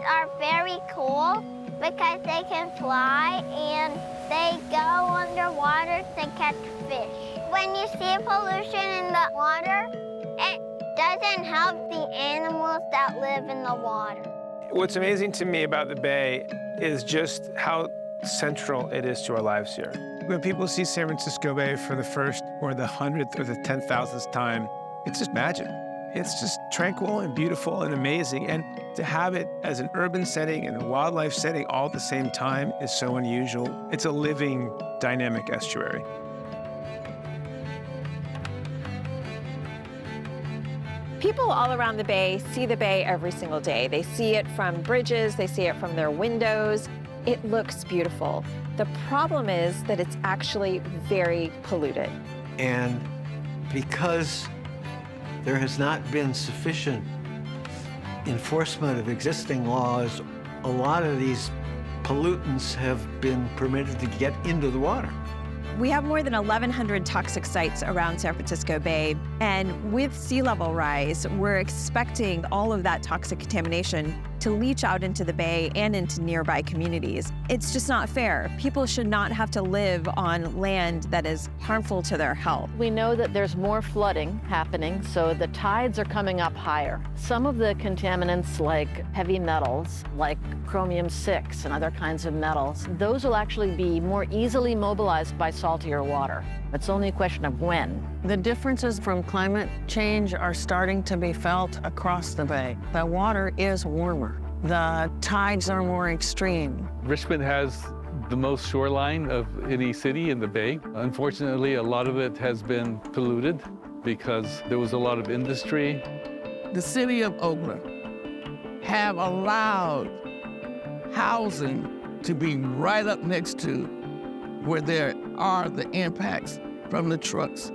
are very cool because they can fly and they go underwater to catch fish. When you see pollution in the water, it doesn't help the animals that live in the water. What's amazing to me about the Bay is just how central it is to our lives here. When people see San Francisco Bay for the first or the 100th or the 10,000th time, it's just magic. It's just tranquil and beautiful and amazing. And to have it as an urban setting and a wildlife setting all at the same time is so unusual. It's a living, dynamic estuary. People all around the Bay see the Bay every single day. They see it from bridges, they see it from their windows. It looks beautiful. The problem is that it's actually very polluted. And because there has not been sufficient enforcement of existing laws, a lot of these pollutants have been permitted to get into the water. We have more than 1,100 toxic sites around San Francisco Bay, and with sea level rise, we're expecting all of that toxic contamination to leach out into the Bay and into nearby communities. It's just not fair. People should not have to live on land that is harmful to their health. We know that there's more flooding happening, so the tides are coming up higher. Some of the contaminants, like heavy metals, like chromium-6 and other kinds of metals, those will actually be more easily mobilized by saltier water. It's only a question of when. The differences from climate change are starting to be felt across the Bay. The water is warmer. The tides are more extreme. Richmond has the most shoreline of any city in the Bay. Unfortunately, a lot of it has been polluted because there was a lot of industry. The city of Oakland have allowed housing to be right up next to where there are the impacts from the trucks,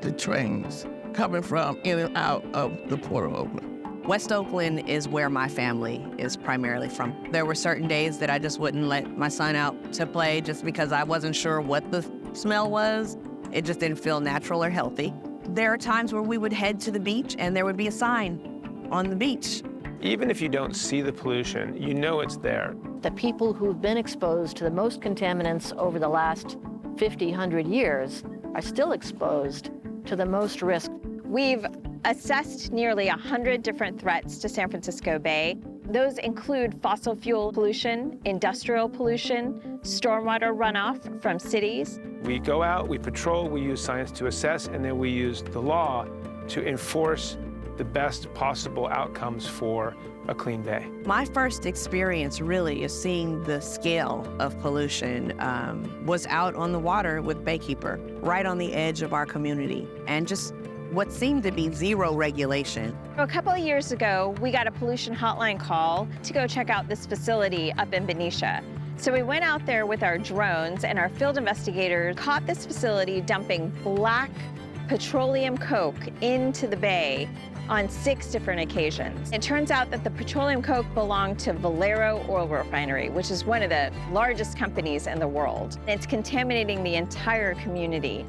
the trains, coming from in and out of the Port of Oakland. West Oakland is where my family is primarily from. There were certain days that I just wouldn't let my son out to play just because I wasn't sure what the smell was. It just didn't feel natural or healthy. There are times where we would head to the beach and there would be a sign on the beach. Even if you don't see the pollution, you know it's there. The people who've been exposed to the most contaminants over the last 50, 100 years are still exposed to the most risk. We've assessed nearly 100 different threats to San Francisco Bay. Those include fossil fuel pollution, industrial pollution, stormwater runoff from cities. We go out, we patrol, we use science to assess, and then we use the law to enforce the best possible outcomes for a clean bay. My first experience really is seeing the scale of pollution was out on the water with Baykeeper, right on the edge of our community, and just what seemed to be zero regulation. A couple of years ago, we got a pollution hotline call to go check out this facility up in Benicia. So we went out there with our drones, and our field investigators caught this facility dumping black petroleum coke into the bay on 6 different occasions. It turns out that the petroleum coke belonged to Valero Oil Refinery, which is one of the largest companies in the world. It's contaminating the entire community.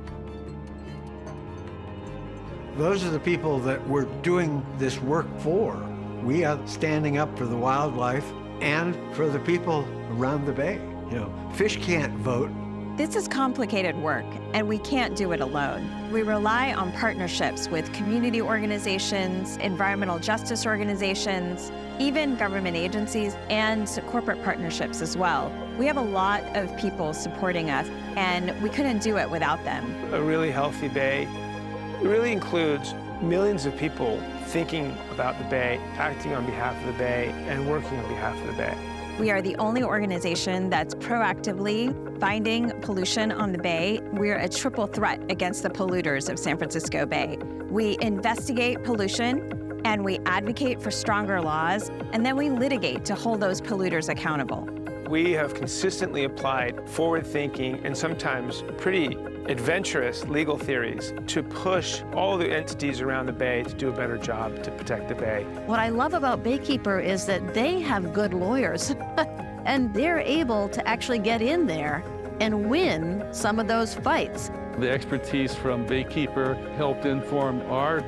Those are the people that we're doing this work for. We are standing up for the wildlife and for the people around the Bay. You know, fish can't vote. This is complicated work, and we can't do it alone. We rely on partnerships with community organizations, environmental justice organizations, even government agencies, and corporate partnerships as well. We have a lot of people supporting us, and we couldn't do it without them. A really healthy bay really includes millions of people thinking about the Bay, acting on behalf of the Bay, and working on behalf of the Bay. We are the only organization that's proactively finding pollution on the Bay. We're a triple threat against the polluters of San Francisco Bay. We investigate pollution, and we advocate for stronger laws, and then we litigate to hold those polluters accountable. We have consistently applied forward-thinking and sometimes pretty adventurous legal theories to push all the entities around the Bay to do a better job to protect the Bay. What I love about Baykeeper is that they have good lawyers and they're able to actually get in there and win some of those fights. The expertise from Baykeeper helped inform our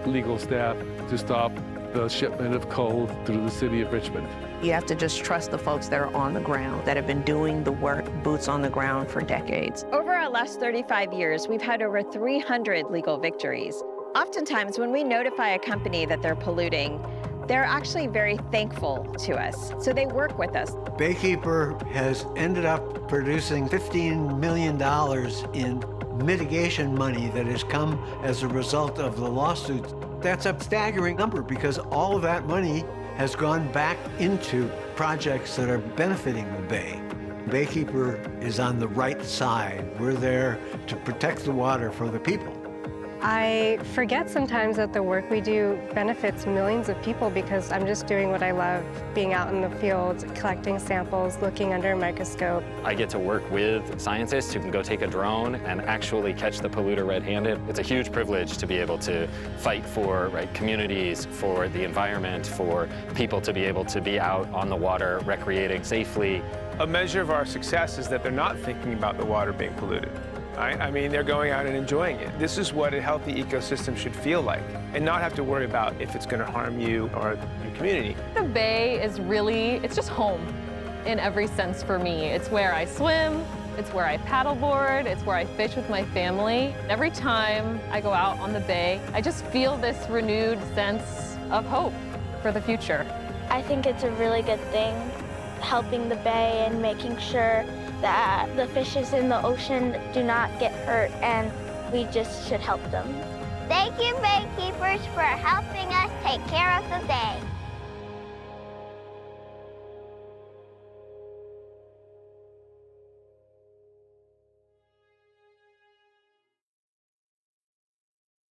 legal staff to stop the shipment of coal through the city of Richmond. You have to just trust the folks that are on the ground, that have been doing the work, boots on the ground for decades. Over our last 35 years, we've had over 300 legal victories. Oftentimes, when we notify a company that they're polluting, they're actually very thankful to us, so they work with us. Baykeeper has ended up producing $15 million in mitigation money that has come as a result of the lawsuits. That's a staggering number because all of that money has gone back into projects that are benefiting the Bay. Baykeeper is on the right side. We're there to protect the water for the people. I forget sometimes that the work we do benefits millions of people because I'm just doing what I love, being out in the field, collecting samples, looking under a microscope. I get to work with scientists who can go take a drone and actually catch the polluter red-handed. It's a huge privilege to be able to fight for communities, for the environment, for people to be able to be out on the water, recreating safely. A measure of our success is that they're not thinking about the water being polluted. I mean, they're going out and enjoying it. This is what a healthy ecosystem should feel like, and not have to worry about if it's going to harm you or your community. The Bay is really, it's just home in every sense for me. It's where I swim, it's where I paddleboard, it's where I fish with my family. Every time I go out on the Bay, I just feel this renewed sense of hope for the future. I think it's a really good thing, helping the Bay and making sure that the fishes in the ocean do not get hurt, and we just should help them. Thank you, Baykeepers, for helping us take care of the Bay.